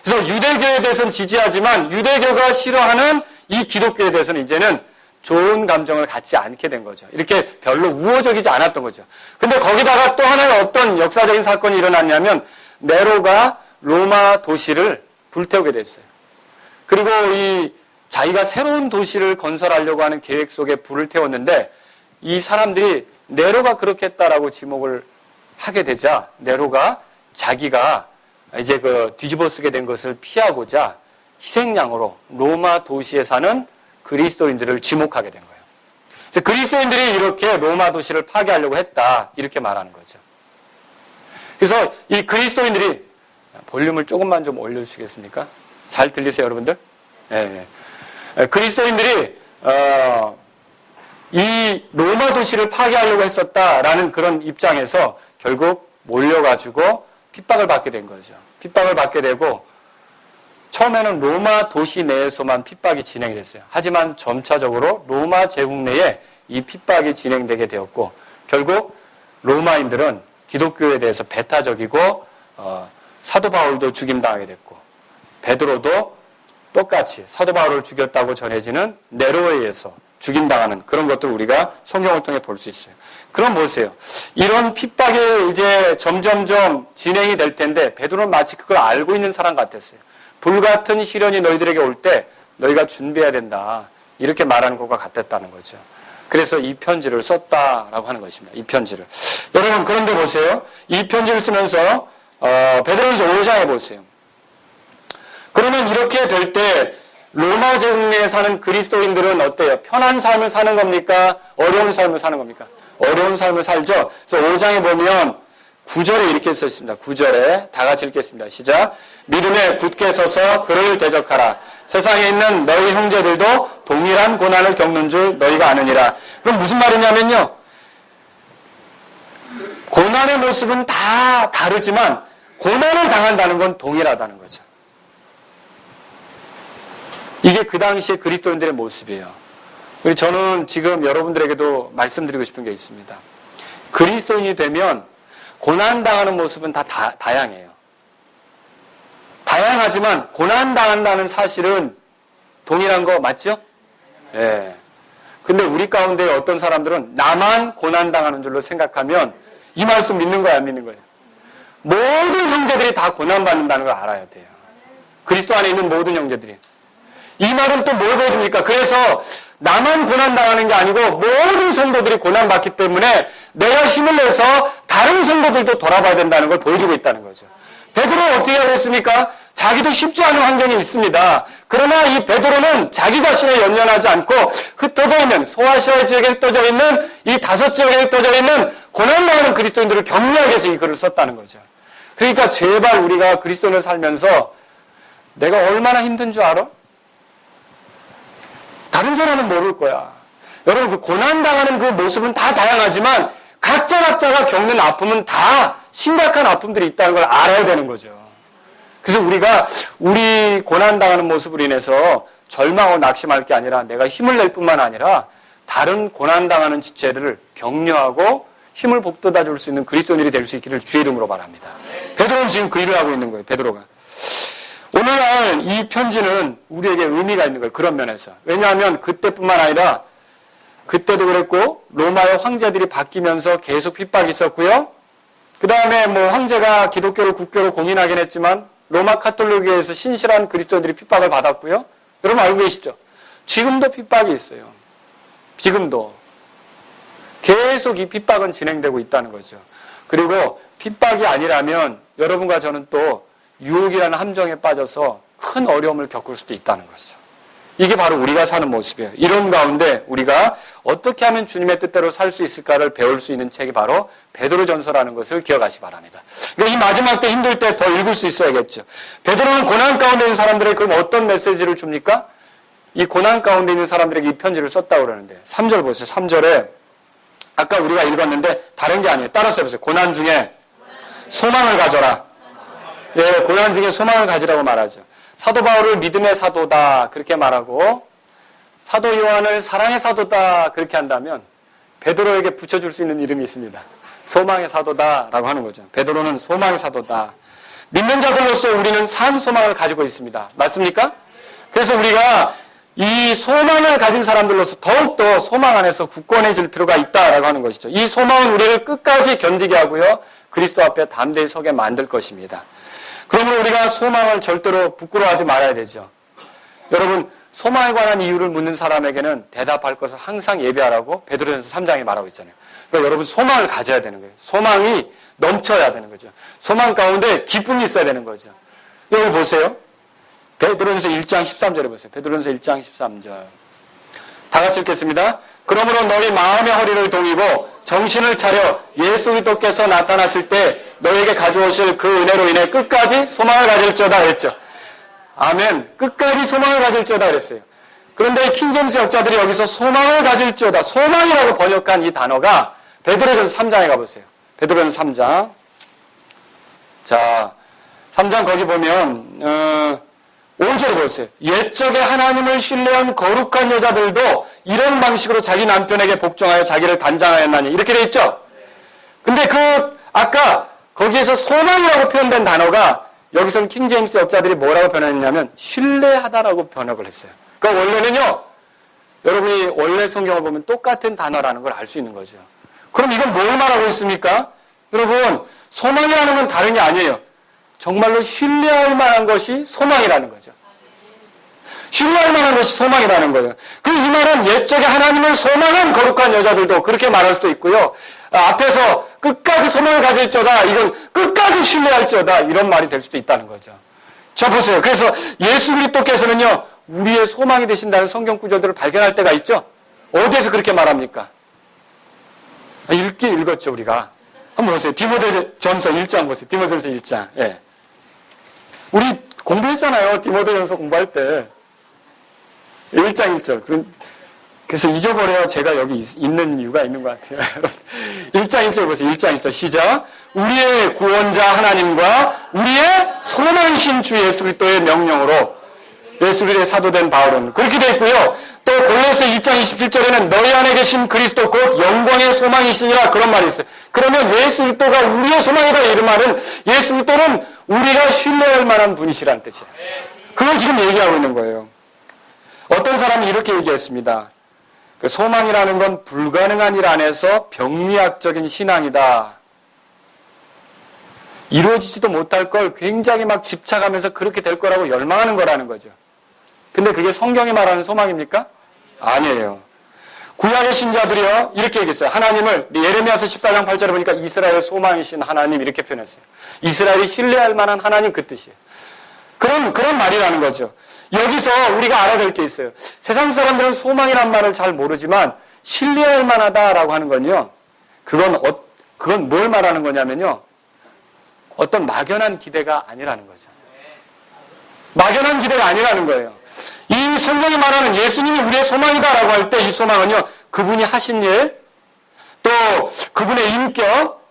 그래서 유대교에 대해서는 지지하지만 유대교가 싫어하는 이 기독교에 대해서는 이제는 좋은 감정을 갖지 않게 된 거죠. 이렇게 별로 우호적이지 않았던 거죠. 근데 거기다가 또 하나의 어떤 역사적인 사건이 일어났냐면 네로가 로마 도시를 불태우게 됐어요. 그리고 자기가 새로운 도시를 건설하려고 하는 계획 속에 불을 태웠는데 이 사람들이 네로가 그렇게 했다라고 지목을 하게 되자 네로가 자기가 이제 뒤집어 쓰게 된 것을 피하고자 희생양으로 로마 도시에 사는 그리스도인들을 지목하게 된 거예요. 그래서 그리스도인들이 이렇게 로마 도시를 파괴하려고 했다. 이렇게 말하는 거죠. 그래서 이 그리스도인들이 볼륨을 조금만 좀 올려주시겠습니까? 잘 들리세요, 여러분들? 네. 그리스도인들이 이 로마 도시를 파괴하려고 했었다라는 그런 입장에서 결국 몰려가지고 핍박을 받게 된 거죠. 핍박을 받게 되고 처음에는 로마 도시 내에서만 핍박이 진행이 됐어요. 하지만 점차적으로 로마 제국 내에 이 핍박이 진행되게 되었고 결국 로마인들은 기독교에 대해서 배타적이고 사도 바울도 죽임당하게 됐고 베드로도 똑같이 사도 바울을 죽였다고 전해지는 네로에 의해서 죽임당하는 그런 것들 우리가 성경을 통해 볼 수 있어요. 그럼 보세요. 이런 핍박이 이제 점점점 진행이 될 텐데 베드로는 마치 그걸 알고 있는 사람 같았어요. 불같은 시련이 너희들에게 올 때 너희가 준비해야 된다. 이렇게 말하는 것과 같았다는 거죠. 그래서 이 편지를 썼다라고 하는 것입니다. 이 편지를. 여러분 그런데 보세요. 이 편지를 쓰면서 베드로전서 5장에 보세요. 그러면 이렇게 될 때 로마 제국 내에 사는 그리스도인들은 어때요? 편한 삶을 사는 겁니까? 어려운 삶을 사는 겁니까? 어려운 삶을 살죠. 그래서 5장에 보면 9절에 이렇게 써 있습니다. 9절에 다 같이 읽겠습니다. 시작. 믿음에 굳게 서서 그를 대적하라. 세상에 있는 너희 형제들도 동일한 고난을 겪는 줄 너희가 아느니라. 그럼 무슨 말이냐면요. 고난의 모습은 다 다르지만 고난을 당한다는 건 동일하다는 거죠. 이게 그 당시에 그리스도인들의 모습이에요. 그리고 저는 지금 여러분들에게도 말씀드리고 싶은 게 있습니다. 그리스도인이 되면 고난당하는 모습은 다 다양해요. 다양하지만 고난당한다는 사실은 동일한 거 맞죠? 예. 근데 우리 가운데 어떤 사람들은 나만 고난당하는 줄로 생각하면 이 말씀 믿는 거야, 안 믿는 거예요? 모든 형제들이 다 고난받는다는 걸 알아야 돼요. 그리스도 안에 있는 모든 형제들이. 이 말은 또 뭘 보여줍니까? 그래서 나만 고난당하는 게 아니고 모든 성도들이 고난받기 때문에 내가 힘을 내서 다른 성도들도 돌아봐야 된다는 걸 보여주고 있다는 거죠. 베드로는 어떻게 하고 있습니까? 자기도 쉽지 않은 환경이 있습니다. 그러나 이 베드로는 자기 자신을 연연하지 않고 흩어져 있는 소아시아 지역에 흩어져 있는 이 5 지역에 흩어져 있는 고난당하는 그리스도인들을 격려하기 위해서 이 글을 썼다는 거죠. 그러니까 제발 우리가 그리스도인을 살면서 내가 얼마나 힘든 줄 알아? 다른 사람은 모를 거야. 여러분 그 고난당하는 그 모습은 다 다양하지만 각자가 겪는 아픔은 다 심각한 아픔들이 있다는 걸 알아야 되는 거죠. 그래서 우리가 우리 고난당하는 모습으로 인해서 절망하고 낙심할 게 아니라 내가 힘을 낼 뿐만 아니라 다른 고난당하는 지체들을 격려하고 힘을 북돋아 줄 수 있는 그리스도인들이 될 수 있기를 주의 이름으로 바랍니다. 베드로는 지금 그 일을 하고 있는 거예요. 베드로가. 오늘날 이 편지는 우리에게 의미가 있는 거예요. 그런 면에서. 왜냐하면 그때뿐만 아니라 그때도 그랬고 로마의 황제들이 바뀌면서 계속 핍박이 있었고요. 그 다음에 황제가 기독교를 국교로 공인하긴 했지만 로마 카톨릭에서 신실한 그리스도인들이 핍박을 받았고요. 여러분 알고 계시죠? 지금도 핍박이 있어요. 지금도. 계속 이 핍박은 진행되고 있다는 거죠. 그리고 핍박이 아니라면 여러분과 저는 또 유혹이라는 함정에 빠져서 큰 어려움을 겪을 수도 있다는 거죠. 이게 바로 우리가 사는 모습이에요. 이런 가운데 우리가 어떻게 하면 주님의 뜻대로 살 수 있을까를 배울 수 있는 책이 바로 베드로전서라는 것을 기억하시기 바랍니다. 그러니까 이 마지막 때 힘들 때 더 읽을 수 있어야겠죠. 베드로는 고난 가운데 있는 사람들에게 그럼 어떤 메시지를 줍니까? 이 고난 가운데 있는 사람들에게 이 편지를 썼다고 그러는데 3절 보세요. 3절에 아까 우리가 읽었는데 다른 게 아니에요. 따라서 해보세요. 고난 중에 소망을 가져라. 예, 고난 중에 소망을 가지라고 말하죠. 사도 바울을 믿음의 사도다 그렇게 말하고 사도 요한을 사랑의 사도다 그렇게 한다면 베드로에게 붙여줄 수 있는 이름이 있습니다. 소망의 사도다라고 하는 거죠. 베드로는 소망의 사도다. 믿는 자들로서 우리는 산 소망을 가지고 있습니다. 맞습니까? 그래서 우리가 이 소망을 가진 사람들로서 더욱더 소망 안에서 굳건해질 필요가 있다라고 하는 것이죠. 이 소망은 우리를 끝까지 견디게 하고요. 그리스도 앞에 담대히 서게 만들 것입니다. 그러므로 우리가 소망을 절대로 부끄러워하지 말아야 되죠. 여러분, 소망에 관한 이유를 묻는 사람에게는 대답할 것을 항상 예비하라고 베드로전서 3장에 말하고 있잖아요. 그러니까 여러분 소망을 가져야 되는 거예요. 소망이 넘쳐야 되는 거죠. 소망 가운데 기쁨이 있어야 되는 거죠. 여기 보세요. 베드로전서 1장 13절에 보세요. 베드로전서 1장 13절. 다 같이 읽겠습니다. 그러므로 너희 마음의 허리를 동이고 정신을 차려 예수 그리스도께서 나타났을 때 너에게 가져오실 그 은혜로 인해 끝까지 소망을 가질지어다 그랬죠. 아멘. 끝까지 소망을 가질지어다 그랬어요. 그런데 킹제임스 역자들이 여기서 소망을 가질지어다, 소망이라고 번역한 이 단어가 베드로전서 3장에 가보세요. 베드로전서 3장. 자, 3장 거기 보면 5절에 보세요. 옛적에 하나님을 신뢰한 거룩한 여자들도 이런 방식으로 자기 남편에게 복종하여 자기를 단장하였나니 이렇게 돼 있죠. 근데 아까 거기에서 소망이라고 표현된 단어가 여기서는 킹제임스 역자들이 뭐라고 변했냐면 신뢰하다라고 번역을 했어요. 그러니까 원래는요, 여러분이 원래 성경을 보면 똑같은 단어라는 걸 알 수 있는 거죠. 그럼 이건 뭘 말하고 있습니까? 여러분, 소망이라는 건 다른 게 아니에요. 정말로 신뢰할 만한 것이 소망이라는 거죠. 신뢰할 만한 것이 소망이라는 거예요. 이 말은 옛적에 하나님을 소망한 거룩한 여자들도 그렇게 말할 수도 있고요. 앞에서 끝까지 소망을 가질지어다, 이건 끝까지 신뢰할지어다, 이런 말이 될 수도 있다는 거죠. 자, 보세요. 그래서 예수 그리스도께서는요, 우리의 소망이 되신다는 성경 구절들을 발견할 때가 있죠. 어디에서 그렇게 말합니까? 읽긴 읽었죠, 우리가. 한번 보세요. 디모데전서 1장 보세요. 디모데전서 1장. 예. 우리 공부했잖아요. 디모데전서 공부할 때. 1장 1절. 그래서 잊어버려야 제가 여기 있는 이유가 있는 것 같아요. 1장 1절 보세요. 1장 1절 시작. 우리의 구원자 하나님과 우리의 소망이신 주 예수 그리스도의 명령으로 예수 그리스도의 사도된 바울은 그렇게 되어 있고요. 또 골로새 1장 27절에는 너희 안에 계신 그리스도 곧 영광의 소망이시니라 그런 말이 있어요. 그러면 예수 그리스도가 우리의 소망이다 이런 말은 예수 그리스도는 우리가 신뢰할 만한 분이시라는 뜻이에요. 그걸 지금 얘기하고 있는 거예요. 어떤 사람이 이렇게 얘기했습니다. 그 소망이라는 건 불가능한 일 안에서 병리학적인 신앙이다. 이루어지지도 못할 걸 굉장히 막 집착하면서 그렇게 될 거라고 열망하는 거라는 거죠. 근데 그게 성경이 말하는 소망입니까? 아니에요. 구약의 신자들이요, 이렇게 얘기했어요. 하나님을, 예레미야서 14장 8절에 보니까 이스라엘의 소망이신 하나님 이렇게 표현했어요. 이스라엘이 신뢰할 만한 하나님 그 뜻이에요. 그런 말이라는 거죠. 여기서 우리가 알아야 될 게 있어요. 세상 사람들은 소망이란 말을 잘 모르지만 신뢰할 만하다라고 하는 건요, 그건 뭘 말하는 거냐면요, 어떤 막연한 기대가 아니라는 거죠. 막연한 기대가 아니라는 거예요. 이 성경이 말하는 예수님이 우리의 소망이다라고 할 때 이 소망은요, 그분이 하신 일, 또 그분의 인격,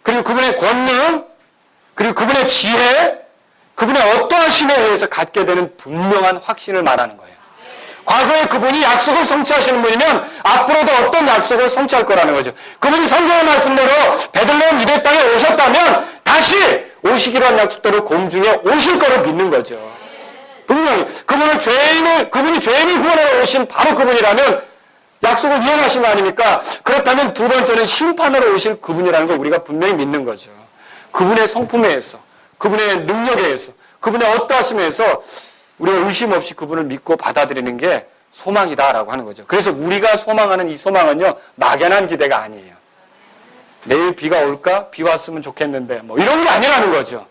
그리고 그분의 권능, 그리고 그분의 지혜, 그분의 어떠하심에 의해서 갖게 되는 분명한 확신을 말하는 거예요. 과거에 그분이 약속을 성취하시는 분이면 앞으로도 어떤 약속을 성취할 거라는 거죠. 그분이 성경의 말씀대로 베들레헴 유대 땅에 오셨다면 다시 오시기로 한 약속대로 공중에 오실 거를 믿는 거죠. 분명히 그분이 죄인을 구원하러 오신 바로 그분이라면 약속을 이행하신 거 아닙니까? 그렇다면 두 번째는 심판하러 오실 그분이라는 걸 우리가 분명히 믿는 거죠. 그분의 성품에 의해서, 그분의 능력에 의해서, 그분의 어떠하심에 의해서 우리가 의심 없이 그분을 믿고 받아들이는 게 소망이다라고 하는 거죠. 그래서 우리가 소망하는 이 소망은요, 막연한 기대가 아니에요. 내일 비가 올까? 비 왔으면 좋겠는데 뭐 이런 게 아니라는 거죠.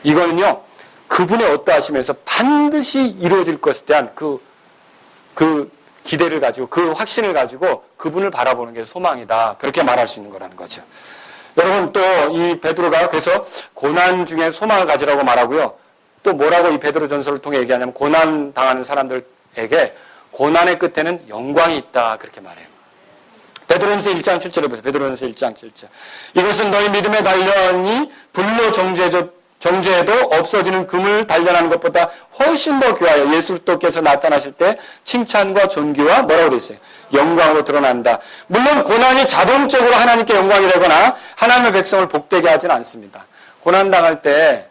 이거는요, 그분의 어떠하심에서 반드시 이루어질 것에 대한 그 기대를 가지고, 그 확신을 가지고 그분을 바라보는 게 소망이다. 그렇게 말할 수 있는 거라는 거죠. 여러분, 또 이 베드로가 그래서 고난 중에 소망을 가지라고 말하고요. 또 뭐라고 이 베드로 전서를 통해 얘기하냐면, 고난 당하는 사람들에게 고난의 끝에는 영광이 있다. 그렇게 말해요. 베드로전서 1장 7절에 보세요. 베드로전서 1장 7절. 이것은 너희 믿음의 단련이 불로 정죄해도 없어지는 금을 단련하는 것보다 훨씬 더 귀하여 예수 그리스도께서 나타나실 때 칭찬과 존귀와 뭐라고 되어 있어요? 영광으로 드러난다. 물론 고난이 자동적으로 하나님께 영광이 되거나 하나님의 백성을 복되게 하지는 않습니다. 고난당할 때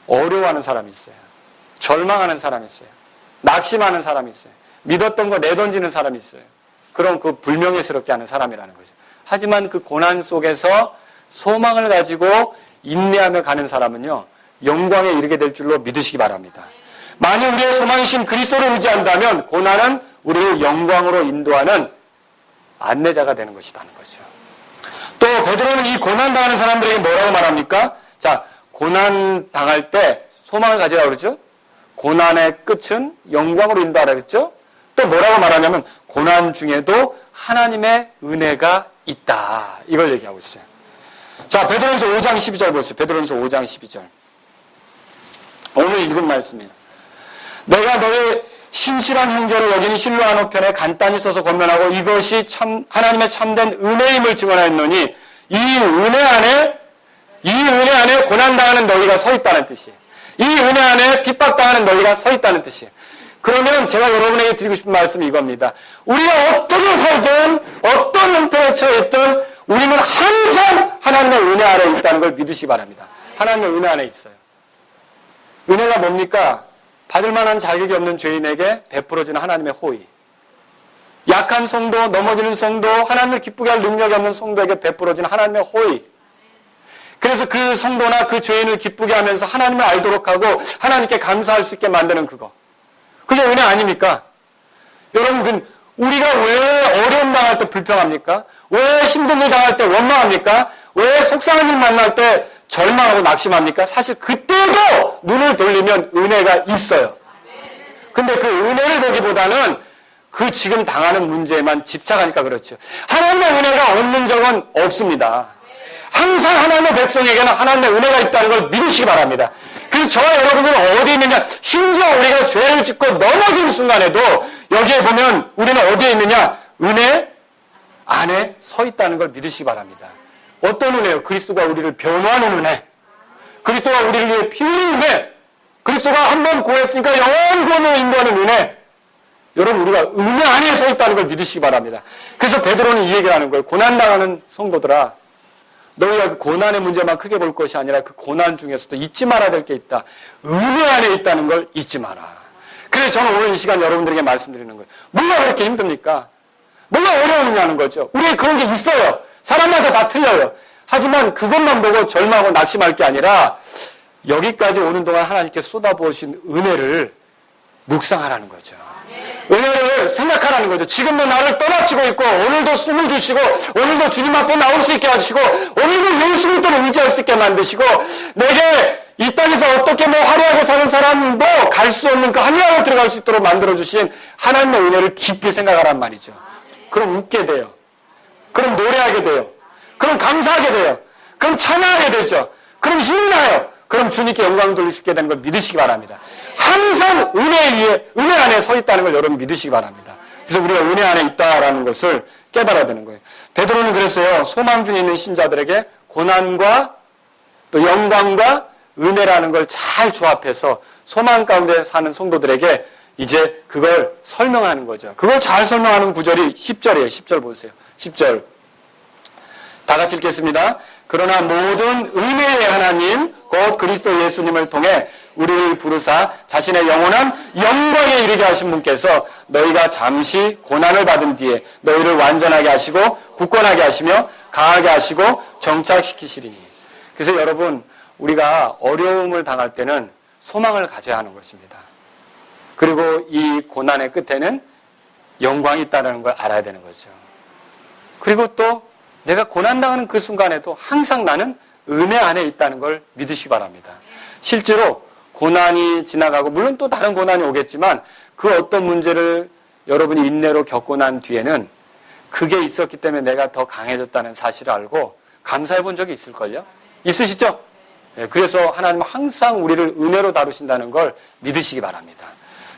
어려워하는 사람이 있어요. 절망하는 사람이 있어요. 낙심하는 사람이 있어요. 믿었던 거 내던지는 사람이 있어요. 그럼 그 불명예스럽게 하는 사람이라는 거죠. 하지만 그 고난 속에서 소망을 가지고 인내하며 가는 사람은요, 영광에 이르게 될 줄로 믿으시기 바랍니다. 만약 우리의 소망이신 그리스도를 의지한다면 고난은 우리를 영광으로 인도하는 안내자가 되는 것이라는 거죠. 또 베드로는 이 고난당하는 사람들에게 뭐라고 말합니까? 자, 고난당할 때 소망을 가지라고 그러죠? 고난의 끝은 영광으로 인도하라 그랬죠? 또 뭐라고 말하냐면 고난 중에도 하나님의 은혜가 있다. 이걸 얘기하고 있어요. 자, 베드로전서 5장 12절 보세요. 베드로전서 5장 12절. 오늘 읽은 말씀이에요. 내가 너의 신실한 형제로 여기는 실로아노 편에 간단히 써서 권면하고 이것이 참 하나님의 참된 은혜임을 증언하였노니 이 은혜 안에 고난당하는 너희가 서 있다는 뜻이에요. 이 은혜 안에 핍박당하는 너희가 서 있다는 뜻이에요. 그러면 제가 여러분에게 드리고 싶은 말씀이 이겁니다. 우리가 어떻게 살든 어떤 형편에 처했든 우리는 항상 하나님의 은혜 아래 있다는 걸 믿으시기 바랍니다. 하나님의 은혜 안에 있어요. 은혜가 뭡니까? 받을 만한 자격이 없는 죄인에게 베풀어주는 하나님의 호의. 약한 성도, 넘어지는 성도, 하나님을 기쁘게 할 능력이 없는 성도에게 베풀어주는 하나님의 호의. 그래서 그 성도나 그 죄인을 기쁘게 하면서 하나님을 알도록 하고 하나님께 감사할 수 있게 만드는 그거. 그게 은혜 아닙니까? 여러분, 우리가 왜 어려움 당할 때 불평합니까? 왜 힘든 일 당할 때 원망합니까? 왜 속상한 일 만날 때 절망하고 낙심합니까? 사실 그때도 눈을 돌리면 은혜가 있어요. 근데 그 은혜를 보기보다는 그 지금 당하는 문제에만 집착하니까 그렇죠. 하나님의 은혜가 없는 적은 없습니다. 항상 하나님의 백성에게는 하나님의 은혜가 있다는 걸 믿으시기 바랍니다. 그래서 저와 여러분들은 어디에 있느냐? 심지어 우리가 죄를 짓고 넘어진 순간에도 여기에 보면 우리는 어디에 있느냐? 은혜 안에 서 있다는 걸 믿으시기 바랍니다. 어떤 은혜요? 그리스도가 우리를 변호하는 은혜. 그리스도가 우리를 위해 피 흘린 은혜. 그리스도가 한 번 구했으니까 영원 구원으로 인도하는 은혜. 여러분, 우리가 은혜 안에 서 있다는 걸 믿으시기 바랍니다. 그래서 베드로는 이 얘기를 하는 거예요. 고난당하는 성도들아, 너희가 그 고난의 문제만 크게 볼 것이 아니라 그 고난 중에서도 잊지 말아야 될 게 있다. 은혜 안에 있다는 걸 잊지 마라. 그래서 저는 오늘 이 시간 여러분들에게 말씀드리는 거예요. 뭐가 그렇게 힘듭니까? 뭐가 어려우냐는 거죠. 우리에 그런 게 있어요. 사람마다 다 틀려요. 하지만 그것만 보고 절망하고 낙심할 게 아니라 여기까지 오는 동안 하나님께 쏟아부으신 은혜를 묵상하라는 거죠. 은혜를 생각하라는 거죠. 지금도 나를 떠나치고 있고 오늘도 숨을 주시고 오늘도 주님 앞에 나올 수 있게 해주시고 오늘도 예수 그리스도를 의지할 수 있게 만드시고 내게 이 땅에서 어떻게 화려하게 사는 사람도 갈 수 없는 그 하늘나라로 들어갈 수 있도록 만들어주신 하나님의 은혜를 깊이 생각하란 말이죠. 그럼 웃게 돼요. 그럼 노래하게 돼요. 그럼 감사하게 돼요. 그럼 찬양하게 되죠. 그럼 힘나요. 그럼 주님께 영광 돌릴 수 있게 되는 걸 믿으시기 바랍니다. 항상 은혜 안에 서 있다는 걸 여러분 믿으시기 바랍니다. 그래서 우리가 은혜 안에 있다라는 것을 깨달아야 되는 거예요. 베드로는 그랬어요. 소망 중에 있는 신자들에게 고난과 또 영광과 은혜라는 걸 잘 조합해서 소망 가운데 사는 성도들에게 이제 그걸 설명하는 거죠. 그걸 잘 설명하는 구절이 10절이에요. 10절 보세요. 10절. 다 같이 읽겠습니다. 그러나 모든 은혜의 하나님 곧 그리스도 예수님을 통해 우리를 부르사 자신의 영원한 영광에 이르게 하신 분께서 너희가 잠시 고난을 받은 뒤에 너희를 완전하게 하시고 굳건하게 하시며 강하게 하시고 정착시키시리니. 그래서 여러분, 우리가 어려움을 당할 때는 소망을 가져야 하는 것입니다. 그리고 이 고난의 끝에는 영광이 있다는 걸 알아야 되는 거죠. 그리고 또 내가 고난당하는 그 순간에도 항상 나는 은혜 안에 있다는 걸 믿으시기 바랍니다. 실제로 고난이 지나가고 물론 또 다른 고난이 오겠지만 그 어떤 문제를 여러분이 인내로 겪고 난 뒤에는 그게 있었기 때문에 내가 더 강해졌다는 사실을 알고 감사해 본 적이 있을걸요? 있으시죠? 그래서 하나님은 항상 우리를 은혜로 다루신다는 걸 믿으시기 바랍니다.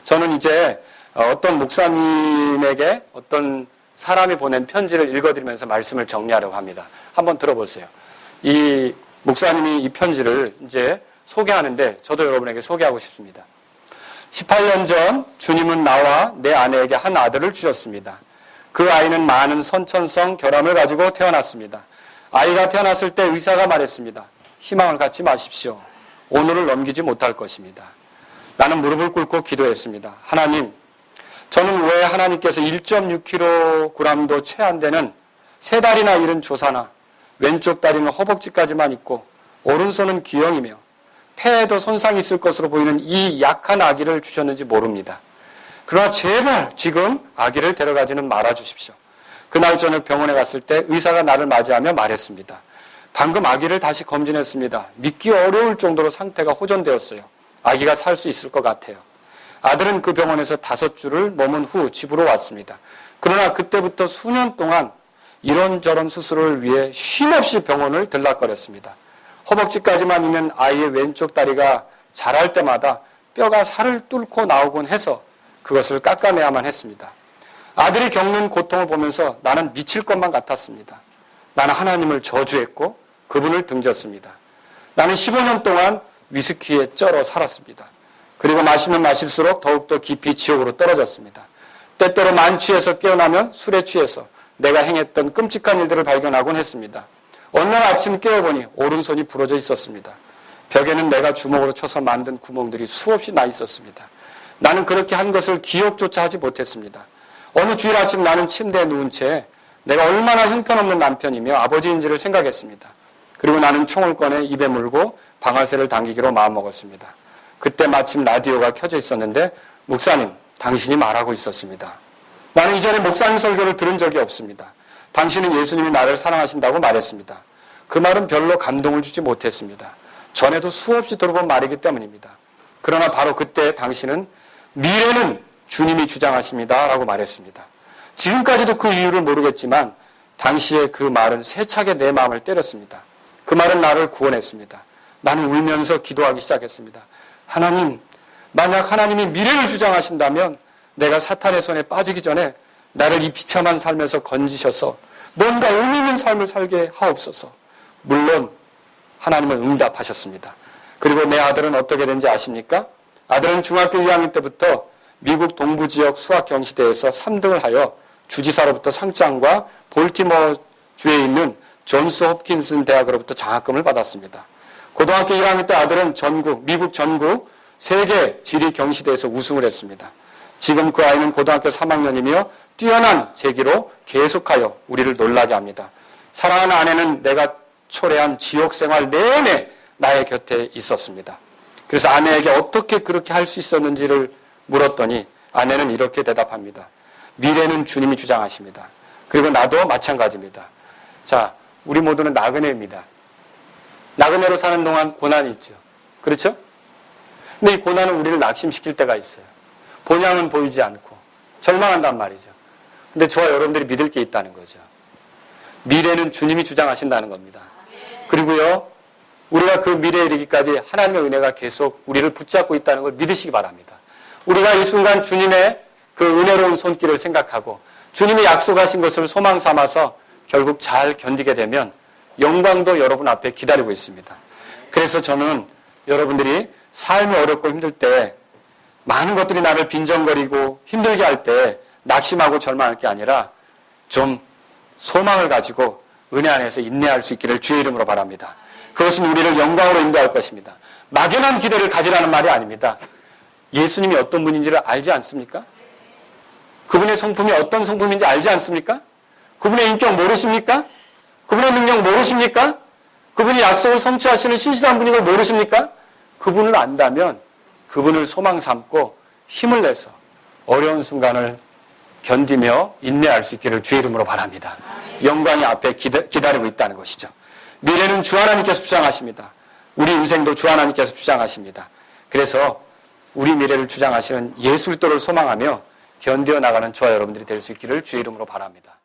저는 이제 어떤 목사님에게 어떤 사람이 보낸 편지를 읽어드리면서 말씀을 정리하려고 합니다. 한번 들어보세요. 이 목사님이 이 편지를 이제 소개하는데 저도 여러분에게 소개하고 싶습니다. 18년 전 주님은 나와 내 아내에게 한 아들을 주셨습니다. 그 아이는 많은 선천성 결함을 가지고 태어났습니다. 아이가 태어났을 때 의사가 말했습니다. 희망을 갖지 마십시오. 오늘을 넘기지 못할 것입니다. 나는 무릎을 꿇고 기도했습니다. 하나님, 저는 왜 하나님께서 1.6kg도 채 안 되는 3달이나 잃은 조사나 왼쪽 다리는 허벅지까지만 있고 오른손은 기형이며 폐에도 손상이 있을 것으로 보이는 이 약한 아기를 주셨는지 모릅니다. 그러나 제발 지금 아기를 데려가지는 말아 주십시오. 그날 저녁 병원에 갔을 때 의사가 나를 맞이하며 말했습니다. 방금 아기를 다시 검진했습니다. 믿기 어려울 정도로 상태가 호전되었어요. 아기가 살 수 있을 것 같아요. 아들은 그 병원에서 5주를 머문 후 집으로 왔습니다. 그러나 그때부터 수년 동안 이런저런 수술을 위해 쉼없이 병원을 들락거렸습니다. 허벅지까지만 있는 아이의 왼쪽 다리가 자랄 때마다 뼈가 살을 뚫고 나오곤 해서 그것을 깎아내야만 했습니다. 아들이 겪는 고통을 보면서 나는 미칠 것만 같았습니다. 나는 하나님을 저주했고 그분을 등졌습니다. 나는 15년 동안 위스키에 쩔어 살았습니다. 그리고 마시면 마실수록 더욱더 깊이 지옥으로 떨어졌습니다. 때때로 만취해서 깨어나면 술에 취해서 내가 행했던 끔찍한 일들을 발견하곤 했습니다. 어느 날 아침 깨어보니 오른손이 부러져 있었습니다. 벽에는 내가 주먹으로 쳐서 만든 구멍들이 수없이 나 있었습니다. 나는 그렇게 한 것을 기억조차 하지 못했습니다. 어느 주일 아침 나는 침대에 누운 채 내가 얼마나 형편없는 남편이며 아버지인지를 생각했습니다. 그리고 나는 총을 꺼내 입에 물고 방아쇠를 당기기로 마음먹었습니다. 그때 마침 라디오가 켜져 있었는데 목사님, 당신이 말하고 있었습니다. 나는 이전에 목사님 설교를 들은 적이 없습니다. 당신은 예수님이 나를 사랑하신다고 말했습니다. 그 말은 별로 감동을 주지 못했습니다. 전에도 수없이 들어본 말이기 때문입니다. 그러나 바로 그때 당신은 미래는 주님이 주장하십니다 라고 말했습니다. 지금까지도 그 이유를 모르겠지만 당시의 그 말은 세차게 내 마음을 때렸습니다. 그 말은 나를 구원했습니다. 나는 울면서 기도하기 시작했습니다. 하나님, 만약 하나님이 미래를 주장하신다면 내가 사탄의 손에 빠지기 전에 나를 이 비참한 삶에서 건지셔서 뭔가 의미 있는 삶을 살게 하옵소서. 물론 하나님은 응답하셨습니다. 그리고 내 아들은 어떻게 된지 아십니까? 아들은 중학교 2학년 때부터 미국 동부지역 수학경시대에서 3등을 하여 주지사로부터 상장과 볼티모어주에 있는 존스 홉킨슨 대학으로부터 장학금을 받았습니다. 고등학교 1학년 때 아들은 미국 전국 세계 지리 경시대에서 우승을 했습니다. 지금 그 아이는 고등학교 3학년이며 뛰어난 재기로 계속하여 우리를 놀라게 합니다. 사랑하는 아내는 내가 초래한 지옥 생활 내내 나의 곁에 있었습니다. 그래서 아내에게 어떻게 그렇게 할 수 있었는지를 물었더니 아내는 이렇게 대답합니다. 미래는 주님이 주장하십니다. 그리고 나도 마찬가지입니다. 자, 우리 모두는 나그네입니다. 나그네로 사는 동안 고난이 있죠. 그렇죠? 근데 이 고난은 우리를 낙심시킬 때가 있어요. 본향은 보이지 않고 절망한단 말이죠. 근데 저와 여러분들이 믿을 게 있다는 거죠. 미래는 주님이 주장하신다는 겁니다. 그리고요, 우리가 그 미래에 이르기까지 하나님의 은혜가 계속 우리를 붙잡고 있다는 걸 믿으시기 바랍니다. 우리가 이 순간 주님의 그 은혜로운 손길을 생각하고 주님이 약속하신 것을 소망 삼아서 결국 잘 견디게 되면 영광도 여러분 앞에 기다리고 있습니다. 그래서 저는 여러분들이 삶이 어렵고 힘들 때 많은 것들이 나를 빈정거리고 힘들게 할 때 낙심하고 절망할 게 아니라 좀 소망을 가지고 은혜 안에서 인내할 수 있기를 주의 이름으로 바랍니다. 그것은 우리를 영광으로 인도할 것입니다. 막연한 기대를 가지라는 말이 아닙니다. 예수님이 어떤 분인지를 알지 않습니까? 그분의 성품이 어떤 성품인지 알지 않습니까? 그분의 인격 모르십니까? 그분의 능력 모르십니까? 그분이 약속을 성취하시는 신실한 분인 걸 모르십니까? 그분을 안다면 그분을 소망 삼고 힘을 내서 어려운 순간을 견디며 인내할 수 있기를 주의 이름으로 바랍니다. 영광이 앞에 기다리고 있다는 것이죠. 미래는 주 하나님께서 주장하십니다. 우리 인생도 주 하나님께서 주장하십니다. 그래서 우리 미래를 주장하시는 예수 그리스도를 소망하며 견디어 나가는 저와 여러분들이 될 수 있기를 주의 이름으로 바랍니다.